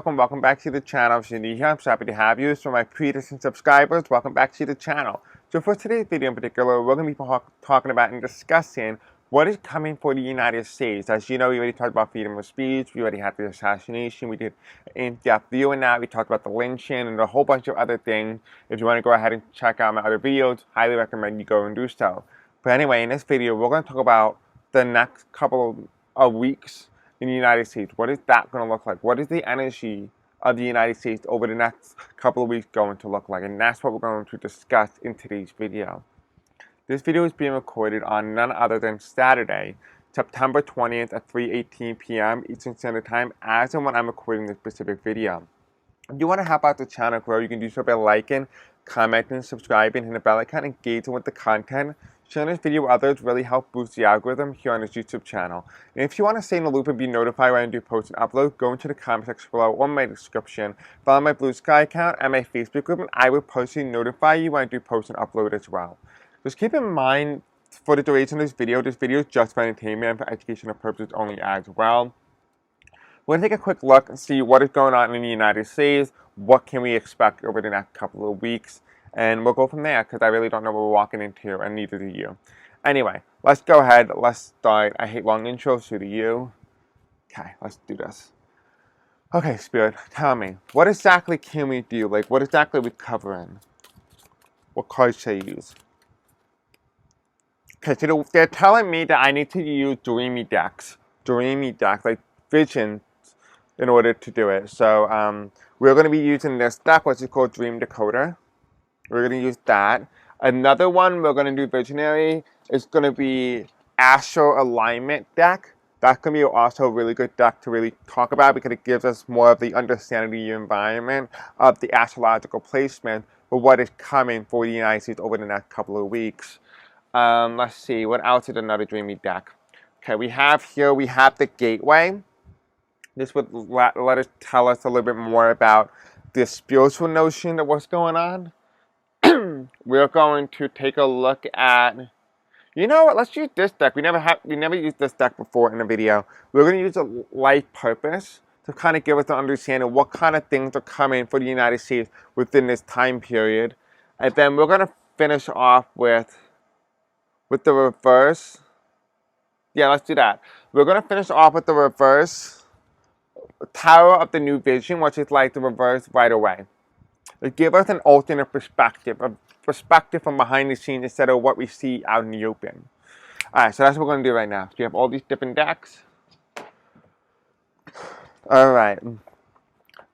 Welcome back to the channel. If you're new here, I'm so happy to have you. So my previous subscribers, welcome back to the channel. So for today's video in particular, we're going to be talking about and discussing what is coming for the United States. As you know, we already talked about freedom of speech, we already had the assassination, we did an in-depth view on that, we talked about the lynching and a whole bunch of other things. If you want to go ahead and check out my other videos, highly recommend you go and do so. But anyway, in this video, we're going to talk about the next couple of weeks in the United States. What is that going to look like? What is the energy of the United States over the next couple of weeks going to look like? And that's what we're going to discuss in today's video. This video is being recorded on none other than Saturday, September 20th at 3:18 p.m. Eastern Standard Time, as and when I'm recording this specific video. If you want to help out the channel grow, you can do so by liking, commenting, subscribing, hitting the bell icon, engaging with the content. Sharing this video with others really help boost the algorithm here on this YouTube channel. And if you want to stay in the loop and be notified when I do post and upload, go into the comment section below or my description. Follow my Blue Sky account and my Facebook group, and I will personally notify you when I do post and upload as well. Just keep in mind, for the duration of this video is just for entertainment and for educational purposes only as well. We're going to take a quick look and see what is going on in the United States, what can we expect over the next couple of weeks, and we'll go from there because I really don't know what we're walking into, and neither do you. Anyway, let's go ahead, let's start. I hate long intros, so do you. Okay, let's do this. Okay, Spirit, tell me, what exactly can we do? Like, what exactly are we covering? What cards should I use? Okay, so they're telling me that I need to use dreamy decks, like vision, in order to do it. So we're going to be using this deck, which is called Dream Decoder. We're going to use that. Another one we're going to do Visionary is going to be Astro Alignment deck. That's going to be also a really good deck to really talk about because it gives us more of the understanding of the environment, of the astrological placement, for what is coming for the United States over the next couple of weeks. Let's see, what else is another dreamy deck? Okay, we have the Gateway. This would let us tell us a little bit more about the spiritual notion of what's going on. We're going to take a look at, you know what, let's use this deck. We never used this deck before in a video. We're going to use a life purpose to kind of give us an understanding of what kind of things are coming for the United States within this time period. And then we're going to finish off with the reverse. Yeah, let's do that. We're going to finish off with the reverse Tower of the New Vision, which is like the reverse right away. It gives us an alternate perspective, a perspective from behind the scenes instead of what we see out in the open. Alright, so that's what we're going to do right now. So you have all these different decks. Alright.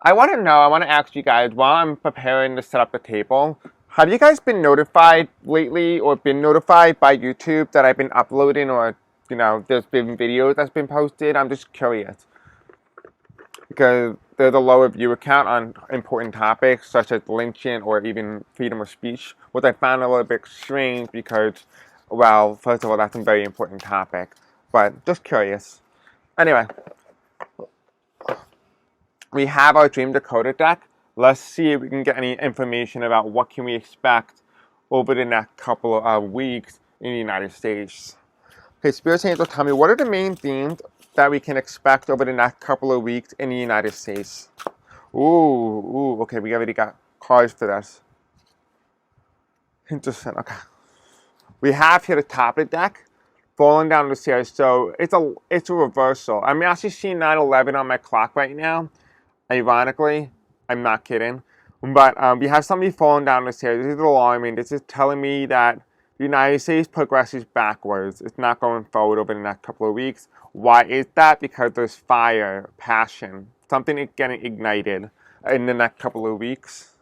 I want to ask you guys, while I'm preparing to set up the table, have you guys been notified lately or been notified by YouTube that I've been uploading, or, you know, there's been videos that's been posted? I'm just curious. Because there's a lower viewer count on important topics such as lynching or even freedom of speech, which I found a little bit strange because, well, first of all, that's a very important topic. But just curious. Anyway, we have our Dream Decoder deck. Let's see if we can get any information about what can we expect over the next couple of weeks in the United States. Okay, Spirit Angels, tell me, what are the main themes that we can expect over the next couple of weeks in the United States? Ooh, okay, we already got cards for this. Interesting, okay. We have here the top of the deck, falling down the stairs, so it's a reversal. I'm actually seeing 9/11 on my clock right now, ironically. I'm not kidding. But we have somebody falling down the stairs. This is alarming. This is telling me that the United States progresses backwards. It's not going forward over the next couple of weeks. Why is that? Because there's fire, passion, something getting ignited in the next couple of weeks.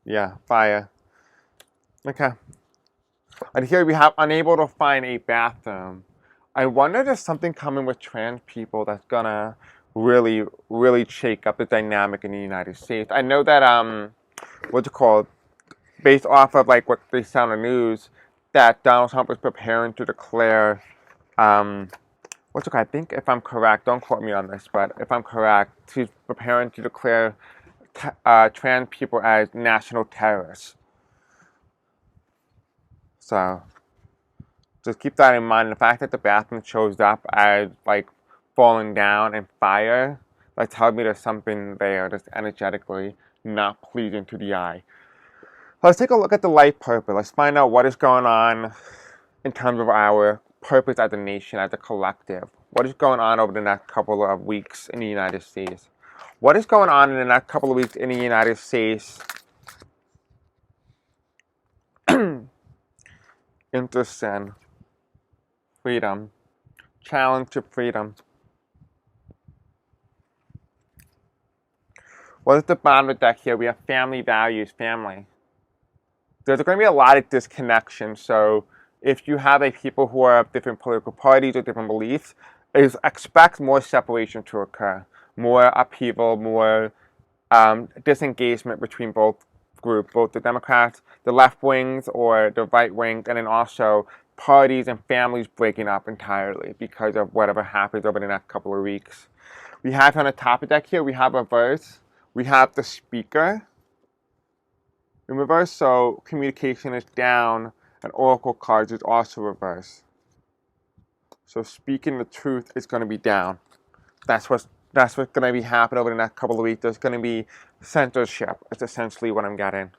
Yeah, fire. Okay. And here we have unable to find a bathroom. I wonder if there's something coming with trans people that's gonna really, really shake up the dynamic in the United States. I know that, what's it called? Based off of like what they sound on the news, that Donald Trump is preparing to declare, what's it called? I think if I'm correct, don't quote me on this, but if I'm correct, he's preparing to declare trans people as national terrorists. So just keep that in mind. The fact that the bathroom shows up as like falling down and fire, that tells me there's something there that's energetically not pleasing to the eye. Let's take a look at the life purpose. Let's find out what is going on in terms of our purpose as a nation, as a collective. What is going on over the next couple of weeks in the United States? What is going on in the next couple of weeks in the United States? Interesting. Freedom. Challenge to freedom. What is the bottom of the deck here? We have family values, family. There's going to be a lot of disconnection. So if you have people who are of different political parties or different beliefs, expect more separation to occur, more upheaval, more disengagement between both groups, both the Democrats, the left wings, or the right wings, and then also parties and families breaking up entirely because of whatever happens over the next couple of weeks. We have on the top of the deck here, we have reverse. We have the speaker in reverse, so communication is down, and oracle cards is also reverse. So speaking the truth is going to be down. That's what's going to be happening over the next couple of weeks. There's going to be censorship. It's essentially what I'm getting.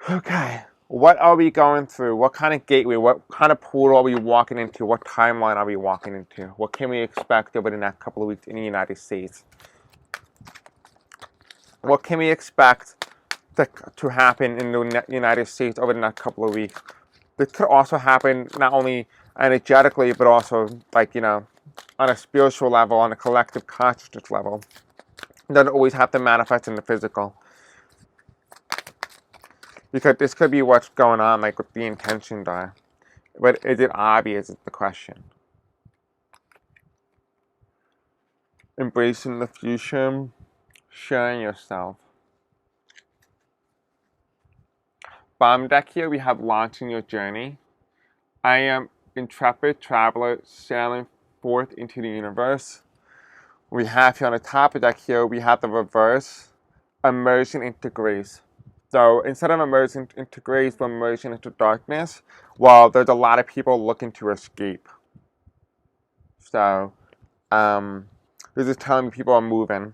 Okay, what are we going through? What kind of gateway? What kind of portal are we walking into? What timeline are we walking into? What can we expect over the next couple of weeks in the United States? What can we expect to happen in the United States over the next couple of weeks? This could also happen not only energetically, but also, on a spiritual level, on a collective consciousness level. It doesn't always have to manifest in the physical. Because this could be what's going on, what the intentions are. But is it obvious is the question. Embracing the future, sharing yourself. Bottom deck here, we have launching your journey. I am intrepid traveler sailing forth into the universe. We have here on the top of deck here, we have the reverse, immersion into grace. So instead of emerging into grace, we're emerging into darkness, while there's a lot of people looking to escape. So this is telling me people are moving.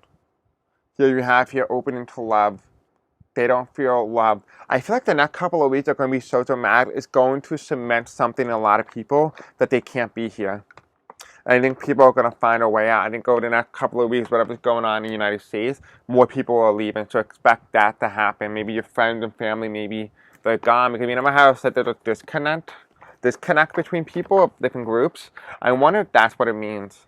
Here you have here opening to love. They don't feel loved. I feel like the next couple of weeks are going to be so dramatic. It's going to cement something in a lot of people that they can't be here. And I think people are going to find a way out. I think over the next couple of weeks, whatever's going on in the United States, more people are leaving. So expect that to happen. Maybe your friends and family, maybe they're gone. Because you know how I said there's a disconnect between people of different groups? I wonder if that's what it means.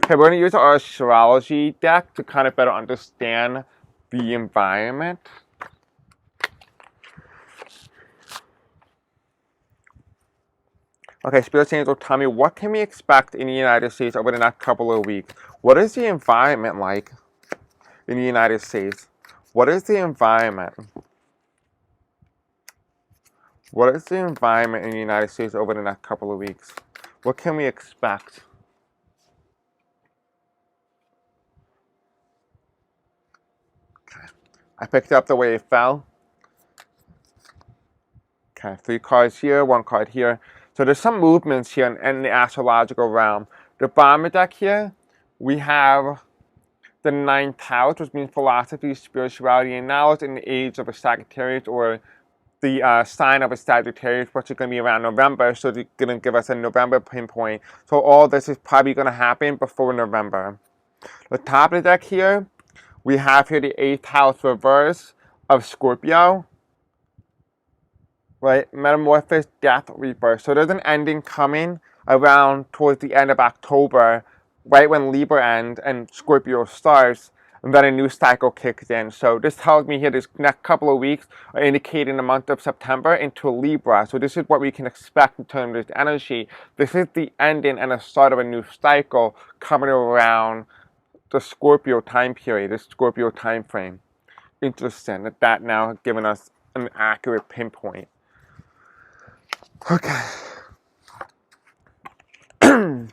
Okay, we're going to use our astrology deck to kind of better understand the environment. Okay, Spirit Angel, tell me, what can we expect in the United States over the next couple of weeks? What is the environment like in the United States? What is the environment? What is the environment in the United States over the next couple of weeks? What can we expect? Okay, I picked up the way it fell. Okay, 3 cards here, 1 card here. So there's some movements here in the astrological realm. The bottom deck here, we have the 9th house, which means philosophy, spirituality, and knowledge in the age of a Sagittarius, or the sign of a Sagittarius, which is going to be around November. So they're going to give us a November pinpoint. So all this is probably going to happen before November. The top of the deck here, we have here the 8th house reverse of Scorpio. Right, metamorphosis, death, rebirth. So there's an ending coming around towards the end of October, right when Libra ends and Scorpio starts, and then a new cycle kicks in. So this tells me here this next couple of weeks are indicating the month of September into Libra. So this is what we can expect in terms of this energy. This is the ending and the start of a new cycle coming around the Scorpio time period, the Scorpio time frame. Interesting that now has given us an accurate pinpoint. Okay. We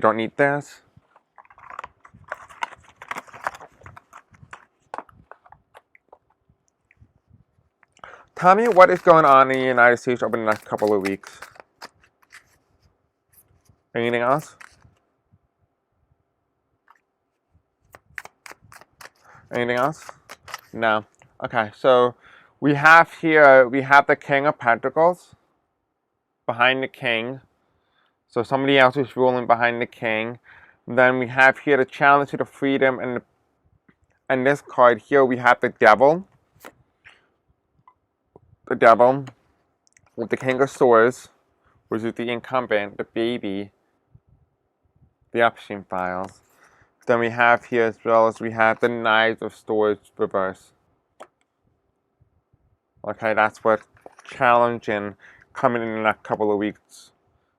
don't need this. Tell me what is going on in the United States over the next couple of weeks. Anything else? Anything else? No. Okay, so we have the King of Pentacles behind the King. So somebody else is ruling behind the King. Then we have here the challenge to the freedom, and this card here we have the Devil. The Devil with the King of Swords, which is the incumbent, the baby, the Epstein files. Then we have here as well as we have the Knives of Swords reverse. Okay, that's what challenging coming in the next couple of weeks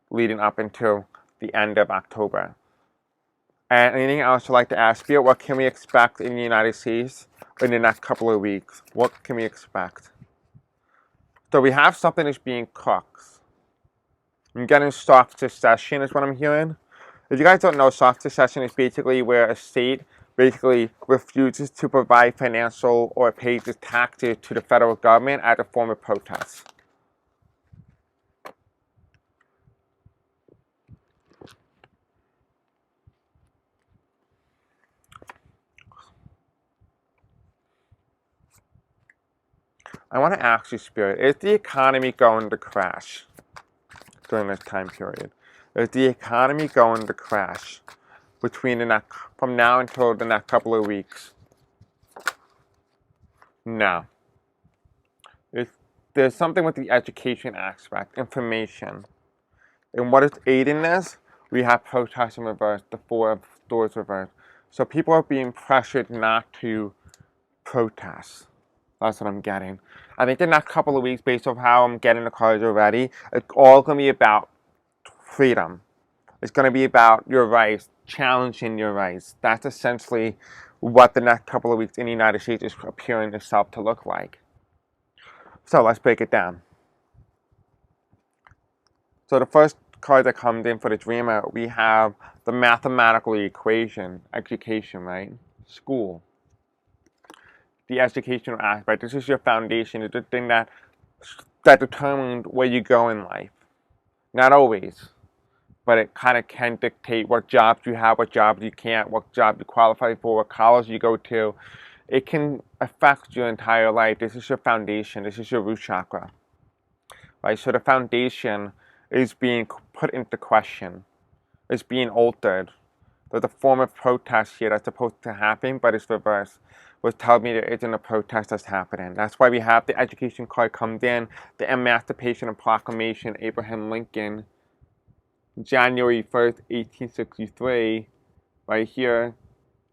leading up until the end of October. And anything else you'd like to ask me? What can we expect in the United States in the next couple of weeks? What can we expect? So we have something that's being cooked. I'm getting soft secession is what I'm hearing. If you guys don't know, soft secession is basically where a state basically refuses to provide financial or pay the taxes to the federal government as a form of protest. I want to ask you, Spirit, is the economy going to crash during this time period? Is the economy going to crash from now until the next couple of weeks? No. There's something with the education aspect, information. And what is aiding this? We have protests in reverse, the Four of Swords reverse. So people are being pressured not to protest. That's what I'm getting. I think the next couple of weeks, based on how I'm getting the cards already, it's all going to be about freedom. It's going to be about your rights, challenging your rights. That's essentially what the next couple of weeks in the United States is appearing itself to look like. So let's break it down. So the first card that comes in for the dreamer, we have the mathematical equation, education, right? School. The educational aspect. This is your foundation. It's the thing that determines where you go in life. Not always, but it kind of can dictate what jobs you have, what jobs you can't, what jobs you qualify for, what college you go to. It can affect your entire life. This is your foundation. This is your root chakra. Right? So the foundation is being put into question. It's being altered. There's a form of protest here that's supposed to happen, but it's reversed, which tells me there isn't a protest that's happening. That's why we have the education card comes in, the Emancipation and Proclamation, Abraham Lincoln, January 1st, 1863, right here,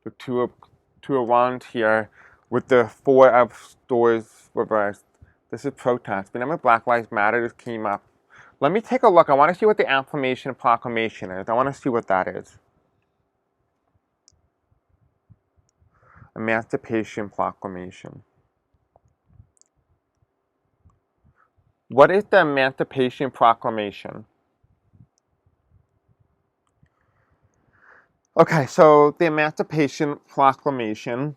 the two of wands here, with the Four of Swords reversed. This is protest. Remember Black Lives Matter just came up. Let me take a look. I want to see what the Emancipation and Proclamation is. I want to see what that is. Emancipation Proclamation. What is the Emancipation Proclamation? Okay, so the Emancipation Proclamation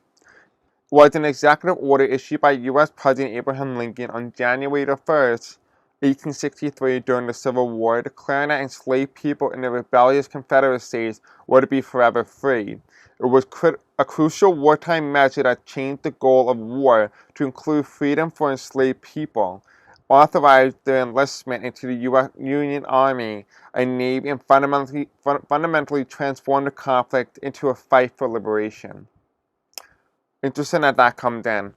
was an executive order issued by U.S. President Abraham Lincoln on January the 1st, 1863 during the Civil War, declaring that enslaved people in the rebellious Confederate States were to be forever free. It was a crucial wartime measure that changed the goal of war to include freedom for enslaved people, authorized their enlistment into the U.S. Union Army and Navy, and fundamentally transformed the conflict into a fight for liberation. Interesting that comes in.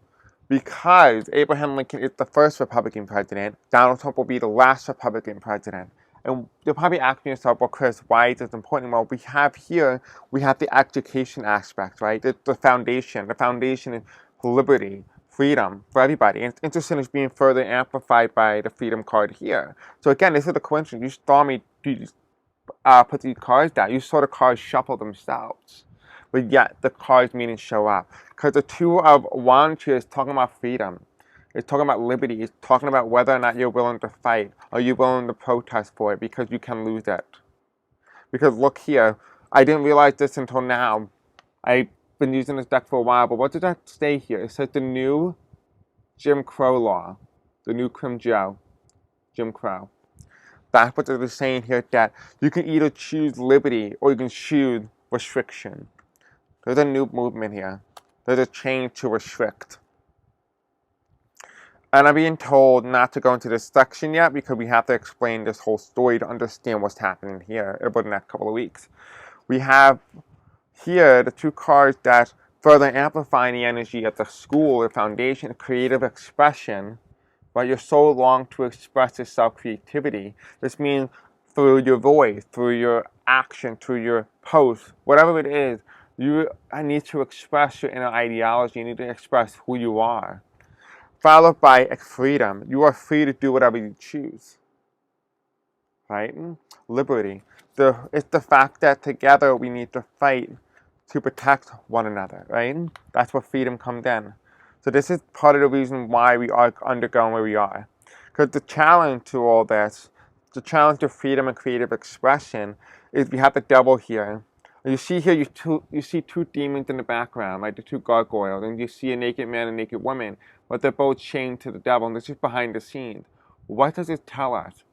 Because Abraham Lincoln is the first Republican president, Donald Trump will be the last Republican president. And you're probably asking yourself, well, Chris, why is this important? Well, we have the education aspect, right? The foundation. The foundation is liberty, freedom for everybody. And it's interesting, it's being further amplified by the freedom card here. So again, this is the coincidence. You saw me put these cards down. You saw the cards shuffle themselves. But yet, the cards meaning show up. Because the Two of Wands here is talking about freedom. It's talking about liberty. It's talking about whether or not you're willing to fight. Are you willing to protest for it? Because you can lose it. Because look here. I didn't realize this until now. I've been using this deck for a while. But what did that say here? It says the new Jim Crow law. The new Jim Crow. That's what they're saying here. That you can either choose liberty or you can choose restriction. There's a new movement here. There's a change to restrict. And I'm being told not to go into this section yet because we have to explain this whole story to understand what's happening here over the next couple of weeks. We have here the two cards that further amplify the energy of the school, the foundation, creative expression. Right? You're so long to express this self-creativity. This means through your voice, through your action, through your post, whatever it is, you need to express your inner ideology. You need to express who you are. Followed by freedom. You are free to do whatever you choose. Right? Liberty. It's the fact that together we need to fight to protect one another. Right? That's where freedom comes in. So this is part of the reason why we are undergoing where we are. Because the challenge to all this, the challenge to freedom and creative expression, is we have the devil here. You see here, you see two demons in the background, like the two gargoyles, and you see a naked man and a naked woman, but they're both chained to the devil, and this is behind the scenes. What does this tell us?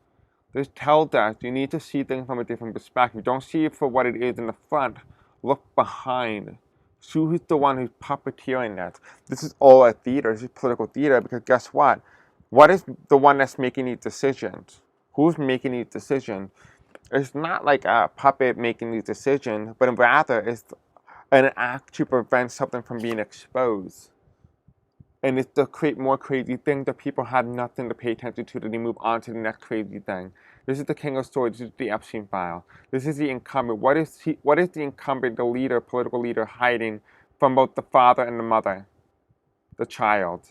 This tells us you need to see things from a different perspective. Don't see it for what it is in the front. Look behind. See who's the one who's puppeteering that. This is all a theater. This is political theater because guess what? What is the one that's making these decisions? Who's making these decisions? It's not like a puppet making these decisions, but rather it's an act to prevent something from being exposed. And it's to create more crazy things that people have nothing to pay attention to, that they move on to the next crazy thing. This is the King of Swords. This is the Epstein file. This is the incumbent. What is the incumbent, the leader, political leader, hiding from both the father and the mother, the child?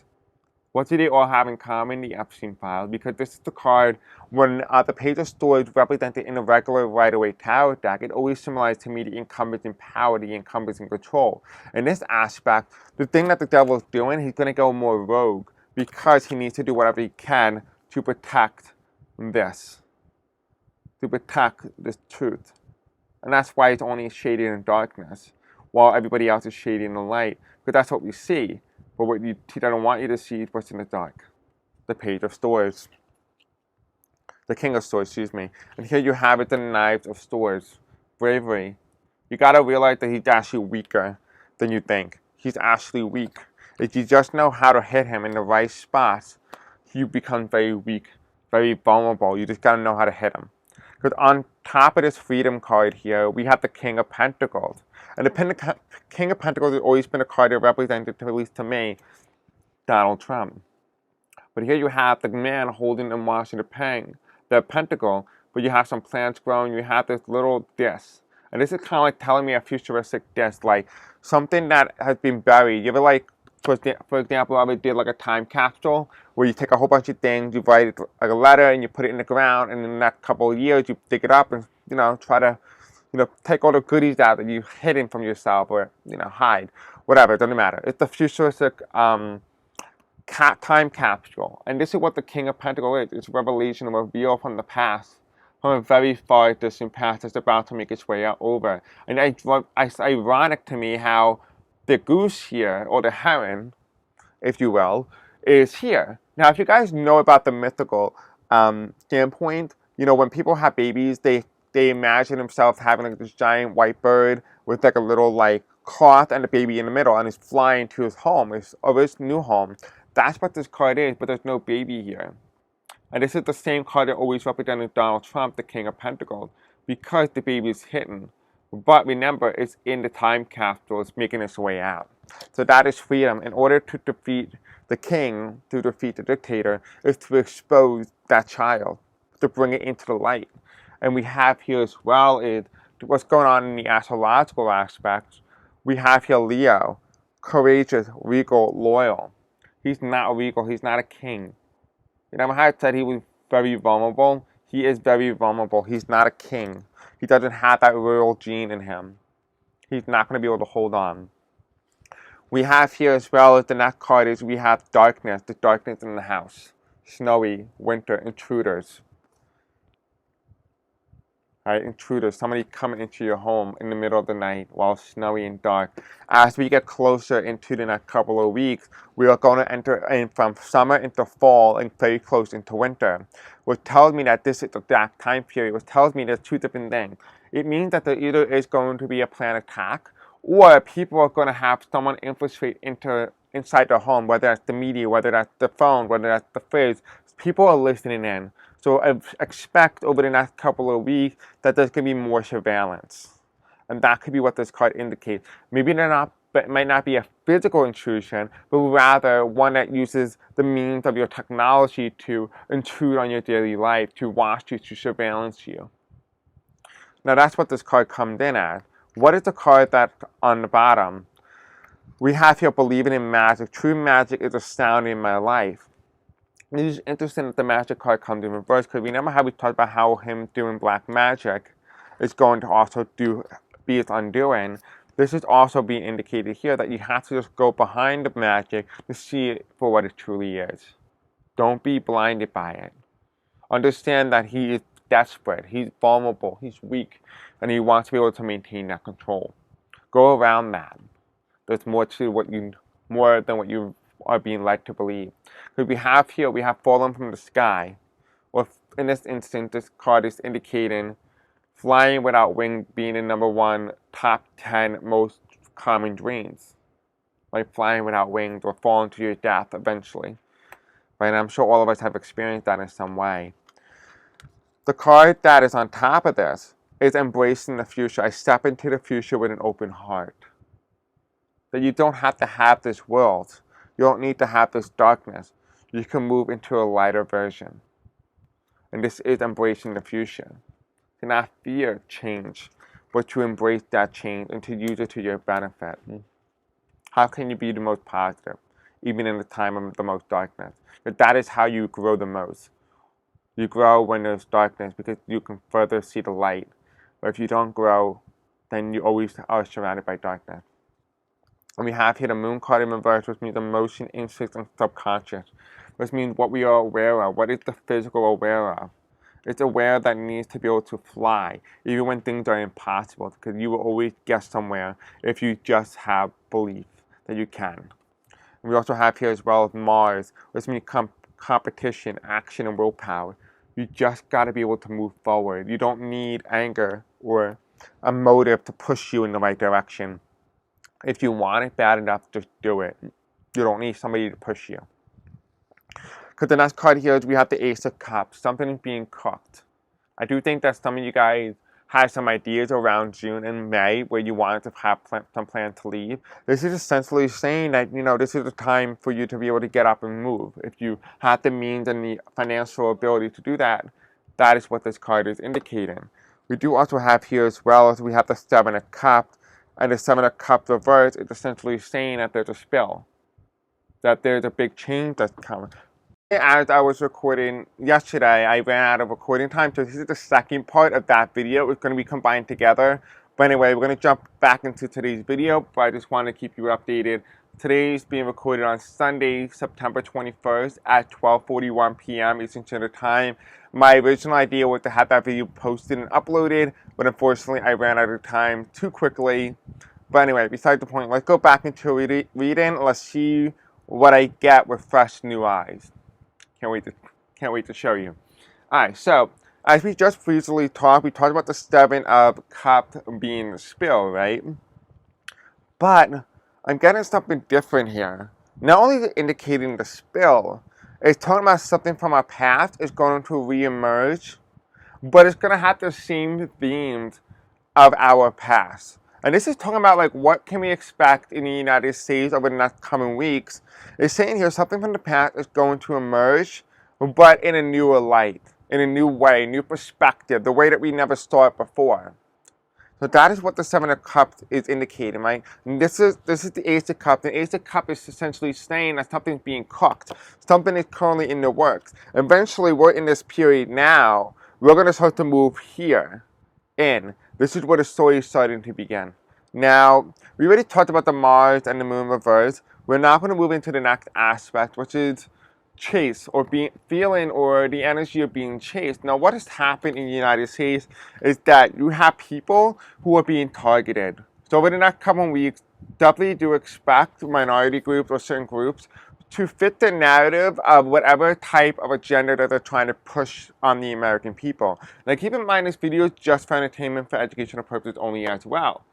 What do they all have in common? The Epstein file. Because this is the card when the Page of Swords represented in a regular Rider-Waite Tarot deck. It always symbolized to me the incumbents in power, the incumbents in control. In this aspect, the thing that the devil is doing, he's going to go more rogue because he needs to do whatever he can to protect this. To protect this truth. And that's why it's only shaded in darkness, while everybody else is shaded in the light. Because that's what we see. But what he doesn't want you to see is what's in the dark. The Page of Swords. The King of Swords, excuse me. And here you have it, the Knives of Swords. Bravery. You gotta realize that he's actually weaker than you think. He's actually weak. If you just know how to hit him in the right spots, you become very weak, very vulnerable. You just gotta know how to hit him. Because on top of this freedom card here, we have the King of Pentacles. And the King of Pentacles has always been a card that represented, at least to me, Donald Trump. But here you have the man holding and washing the pentacle, but you have some plants growing, you have this little disc. And this is kind of like telling me a futuristic disc, like something that has been buried. You ever like, for example, I ever did like a time capsule where you take a whole bunch of things, you write like a letter and you put it in the ground, and in the next couple of years you dig it up and, try to, take all the goodies out that you've hidden from yourself or, hide. Whatever, it doesn't matter. It's the futuristic time capsule. And this is what the King of Pentacles is. It's revelation, a reveal from the past, from a very far distant past that's about to make its way out over. And it's ironic to me how the goose here, or the heron, if you will, is here. Now, if you guys know about the mythical standpoint, when people have babies, they imagine themselves having like this giant white bird with like a little like cloth and a baby in the middle, and is flying to his home, his new home. That's what this card is, but there's no baby here. And this is the same card that always represented Donald Trump, the King of Pentacles, because the baby is hidden. But remember, it's in the time capsule, it's making its way out. So that is freedom. In order to defeat the king, to defeat the dictator, is to expose that child, to bring it into the light. And we have here as well is what's going on in the astrological aspects. We have here Leo, courageous, regal, loyal. He's not regal, he's not a king. How I said he was very vulnerable? He is very vulnerable. He's not a king. He doesn't have that royal gene in him. He's not going to be able to hold on. We have here as well as the next card is we have darkness, the darkness in the house. Snowy, winter, intruders. Right, intruders, somebody coming into your home in the middle of the night while it's snowy and dark. As we get closer into the next couple of weeks, we are going to enter in from summer into fall and very close into winter, which tells me that this is the dark time period, which tells me there's two different things. It means that there either is going to be a planned attack, or people are going to have someone infiltrate inside their home, whether that's the media, whether that's the phone, whether that's the fridge. People are listening in. So expect over the next couple of weeks that there's going to be more surveillance. And that could be what this card indicates. Maybe it might not be a physical intrusion, but rather one that uses the means of your technology to intrude on your daily life, to watch you, to surveillance you. Now that's what this card comes in as. What is the card that's on the bottom? We have here believing in magic. True magic is astounding in my life. It is interesting that the magic card comes in reverse, because remember how we talked about how him doing black magic is going to also be its undoing. This is also being indicated here that you have to just go behind the magic to see it for what it truly is. Don't be blinded by it. Understand that he is desperate, he's vulnerable, he's weak, and he wants to be able to maintain that control. Go around that. There's more to more than what you are being led to believe. Because we have fallen from the sky. Or in this instance, this card is indicating flying without wings being the #1 top 10 most common dreams. Like flying without wings or falling to your death eventually. Right? And I'm sure all of us have experienced that in some way. The card that is on top of this is embracing the future. I step into the future with an open heart. That you don't have to have this world. You don't need to have this darkness. You can move into a lighter version. And this is embracing the future. To not fear change, but to embrace that change and to use it to your benefit. How can you be the most positive, even in the time of the most darkness? But that is how you grow the most. You grow when there's darkness because you can further see the light. But if you don't grow, then you always are surrounded by darkness. And we have here the moon card in reverse, which means emotion, instinct, and subconscious. Which means what we are aware of. What is the physical aware of? It's aware that it needs to be able to fly, even when things are impossible, because you will always get somewhere if you just have belief that you can. And we also have here as well as Mars, which means competition, action, and willpower. You just got to be able to move forward. You don't need anger or a motive to push you in the right direction. If you want it bad enough, just do it. You don't need somebody to push you. Because the next card here is we have the Ace of Cups. Something is being cooked. I do think that some of you guys had some ideas around June and May where you wanted to have some plan to leave. This is essentially saying that, this is the time for you to be able to get up and move. If you have the means and the financial ability to do that, that is what this card is indicating. We do also have here as well as we have the Seven of Cups. And the Seven of Cups reverse is essentially saying that there's a spill. That there's a big change that's coming. As I was recording yesterday, I ran out of recording time, so this is the second part of that video. It's going to be combined together. But anyway, we're going to jump back into today's video, but I just want to keep you updated. Today is being recorded on Sunday, September 21st at 12:41 p.m. Eastern Standard Time. My original idea was to have that video posted and uploaded, but unfortunately I ran out of time too quickly. But anyway, beside the point, let's go back into reading. Let's see what I get with fresh new eyes. Can't wait to show you. Alright, so as we just briefly talked, we talked about the Seven of Cups being the spill, right? But I'm getting something different here. Not only is it indicating the spill, it's talking about something from our past is going to re-emerge, but it's going to have the same themes of our past. And this is talking about like what can we expect in the United States over the next coming weeks. It's saying here something from the past is going to emerge, but in a newer light, in a new way, new perspective, the way that we never saw it before. So that is what the Seven of Cups is indicating, right? And this is the Ace of Cups. The Ace of Cups is essentially saying that something's being cooked. Something is currently in the works. Eventually, we're in this period now. We're going to start to move here in. This is where the story is starting to begin. Now, we already talked about the Mars and the Moon reverse. We're now going to move into the next aspect, which is chase or feeling or the energy of being chased. Now, what has happened in the United States is that you have people who are being targeted. So over the next couple of weeks, definitely do expect minority groups or certain groups to fit the narrative of whatever type of agenda that they're trying to push on the American people. Now keep in mind this video is just for entertainment, for educational purposes only as well.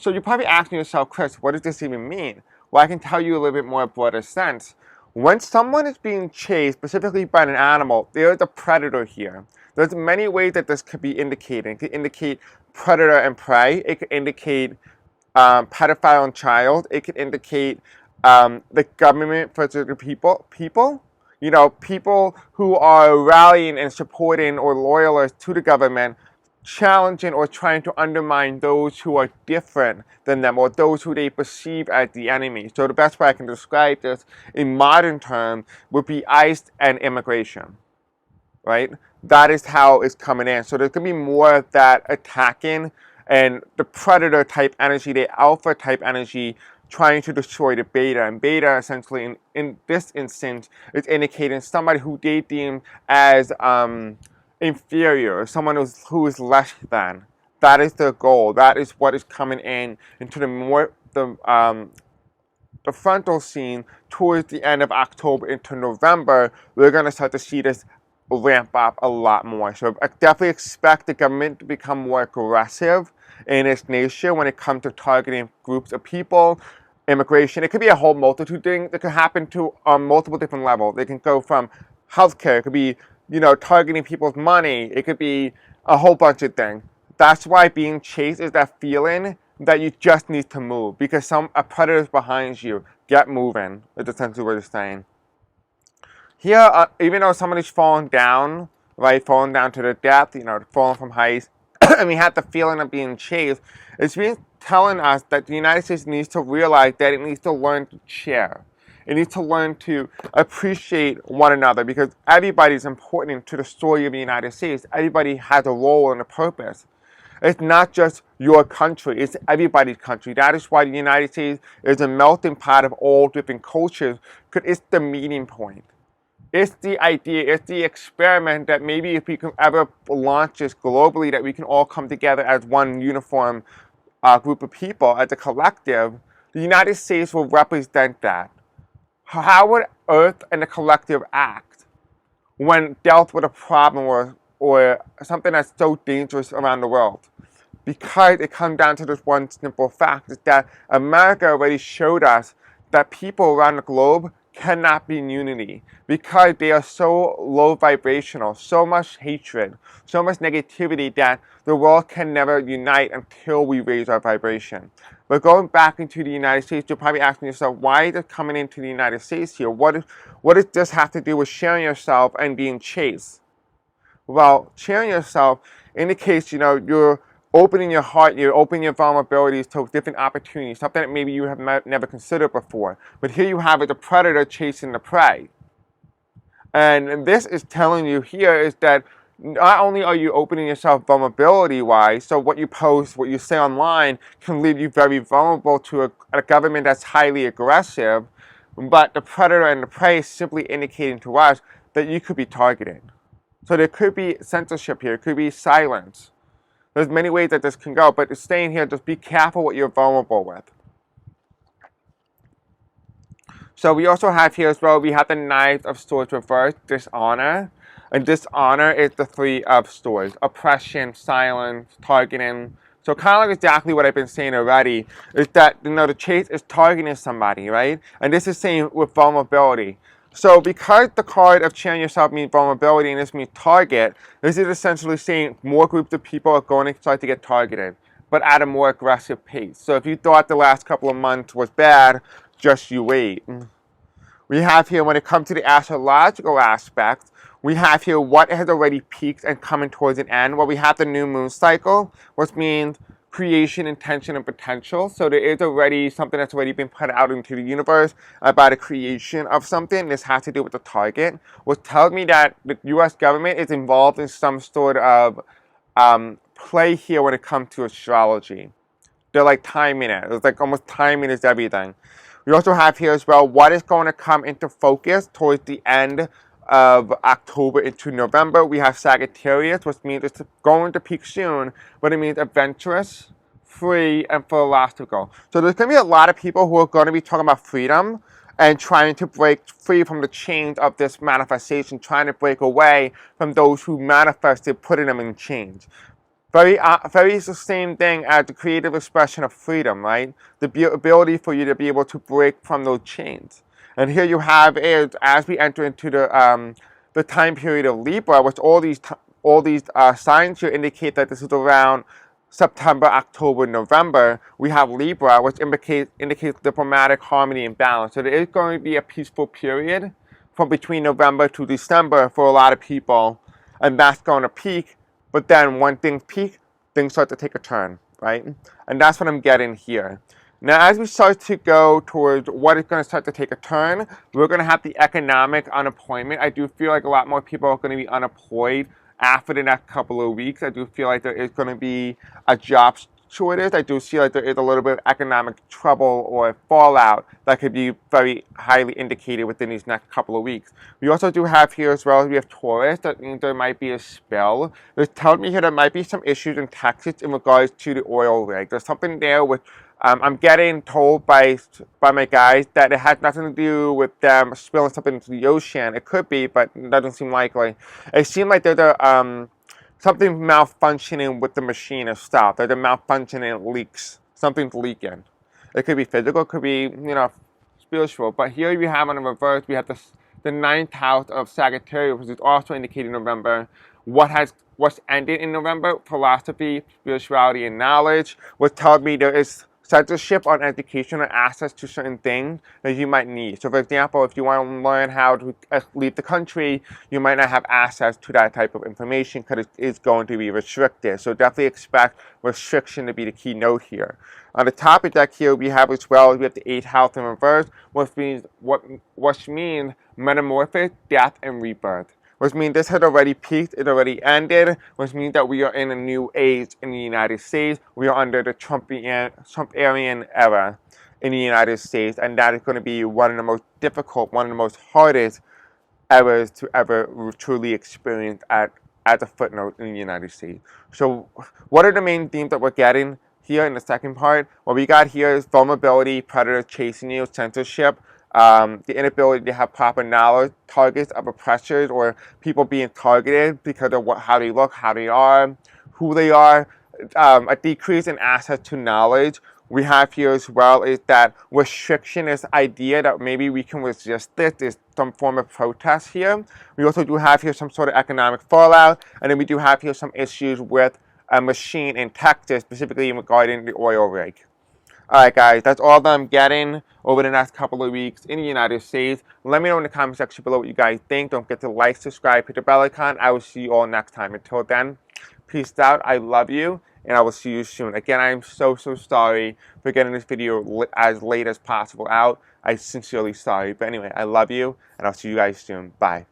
So you're probably asking yourself, Chris, what does this even mean? Well, I can tell you a little bit more broader sense. When someone is being chased, specifically by an animal, there is a predator here. There's many ways that this could be indicated. It could indicate predator and prey. It could indicate pedophile and child. It could indicate the government versus the people. You know, people who are rallying and supporting or loyal to the government, challenging or trying to undermine those who are different than them or those who they perceive as the enemy. So the best way I can describe this in modern terms would be ICE and immigration, right? That is how it's coming in. So there's going to be more of that attacking and the predator type energy, the alpha type energy trying to destroy the beta. And beta essentially in this instance is indicating somebody who they deem as inferior, someone who is less than. That is their goal. That is what is coming in into the frontal scene towards the end of October into November. We're going to start to see this ramp up a lot more. So I definitely expect the government to become more aggressive in its nation when it comes to targeting groups of people. Immigration, it could be a whole multitude of things that could happen to multiple different levels. They can go from healthcare, it could be, you know, targeting people's money, it could be a whole bunch of things. That's why being chased is that feeling that you just need to move because a predator is behind you. Get moving, is essentially what it's saying. Here, even though somebody's fallen down, right, fallen down to the depth, you know, fallen from heights, and we had the feeling of being chased, it's been telling us that the United States needs to realize that it needs to learn to share. It needs to learn to appreciate one another because everybody's important to the story of the United States. Everybody has a role and a purpose. It's not just your country, it's everybody's country. That is why the United States is a melting pot of all different cultures because it's the meeting point. It's the idea, it's the experiment that maybe if we can ever launch this globally, that we can all come together as one uniform group of people, as a collective, the United States will represent that. How would Earth and the collective act when dealt with a problem or something that's so dangerous around the world? Because it comes down to this one simple fact, is that America already showed us that people around the globe cannot be in unity because they are so low vibrational, so much hatred, so much negativity that the world can never unite until we raise our vibration. But going back into the United States, you're probably asking yourself, why is it coming into the United States here? What does this have to do with sharing yourself and being chased? Well, sharing yourself indicates, you know, you're opening your heart, you're opening your vulnerabilities to different opportunities, something that maybe you have never considered before. But here you have it, the predator chasing the prey. And this is telling you here is that not only are you opening yourself vulnerability-wise, so what you post, what you say online can leave you very vulnerable to a government that's highly aggressive, but the predator and the prey is simply indicating to us that you could be targeted. So there could be censorship here, it could be silence. There's many ways that this can go, but staying here, just be careful what you're vulnerable with. So we also have here as well, we have the Knives of Swords reversed, dishonor. And dishonor is the Three of Swords. Oppression, silence, targeting. So kind of like exactly what I've been saying already, is that, you know, the chase is targeting somebody, right? And this is saying with vulnerability. So because the card of sharing yourself means vulnerability and this means target, this is essentially saying more groups of people are going to start to get targeted, but at a more aggressive pace. So if you thought the last couple of months was bad, just you wait. We have here, when it comes to the astrological aspect, we have here what has already peaked and coming towards an end. Well, we have the new moon cycle, which means creation, intention, and potential. So there is already something that's already been put out into the universe about a creation of something. This has to do with the target, which tells me that the U.S. government is involved in some sort of play here when it comes to astrology. They're like timing it. It's like almost timing is everything. We also have here as well what is going to come into focus towards the end of October into November. We have Sagittarius, which means it's going to peak soon, but it means adventurous, free, and philosophical. So there's going to be a lot of people who are going to be talking about freedom and trying to break free from the chains of this manifestation, trying to break away from those who manifested, putting them in chains. very is the same thing as the creative expression of freedom, right? The ability for you to be able to break from those chains. And here you have is, as we enter into the time period of Libra, which all these signs here indicate that this is around September, October, November. We have Libra, which indicates diplomatic harmony and balance. So there is going to be a peaceful period from between November to December for a lot of people, and that's going to peak. But then when things peak, things start to take a turn, right? And that's what I'm getting here. Now, as we start to go towards what is going to start to take a turn, we're going to have the economic unemployment. I do feel like a lot more people are going to be unemployed after the next couple of weeks. I do feel like there is going to be a job shortage. I do feel like there is a little bit of economic trouble or fallout that could be very highly indicated within these next couple of weeks. We also do have here as well, we have Taurus. That means there might be a spell. It's telling me here there might be some issues in Texas in regards to the oil rig. There's something there with I'm getting told by my guys that it has nothing to do with them spilling something into the ocean. It could be, but it doesn't seem likely. It seems like there's something malfunctioning with the machine itself. There's a malfunctioning leaks. Something's leaking. It could be physical, it could be, spiritual. But here you have on the reverse, we have the ninth house of Sagittarius, which is also indicating November. What's ended in November? Philosophy, spirituality, and knowledge, which tells me there is censorship on education or access to certain things that you might need. So for example, if you want to learn how to leave the country, you might not have access to that type of information because it is going to be restricted. So definitely expect restriction to be the key note here. On the topic deck here, we have as well, we have the 8th house in reverse, which means metamorphosis, death, and rebirth. Which means this had already peaked, it already ended, which means that we are in a new age in the United States. We are under the Trumparian era in the United States, and that is going to be one of the most difficult, one of the most hardest eras to ever truly experience as a footnote in the United States. So what are the main themes that we're getting here in the second part? What we got here is vulnerability, predators chasing you, censorship, the inability to have proper knowledge, targets of oppressors or people being targeted because of how they look, how they are, who they are, a decrease in access to knowledge. We have here as well is that restriction, this idea that maybe we can resist this, is some form of protest here. We also do have here some sort of economic fallout, and then we do have here some issues with a machine in Texas, specifically regarding the oil rig. Alright guys, that's all that I'm getting over the next couple of weeks in the United States. Let me know in the comment section below what you guys think. Don't forget to like, subscribe, hit the bell icon. I will see you all next time. Until then, peace out. I love you, and I will see you soon. Again, I am so sorry for getting this video as late as possible out. I'm sincerely sorry. But anyway, I love you, and I'll see you guys soon. Bye.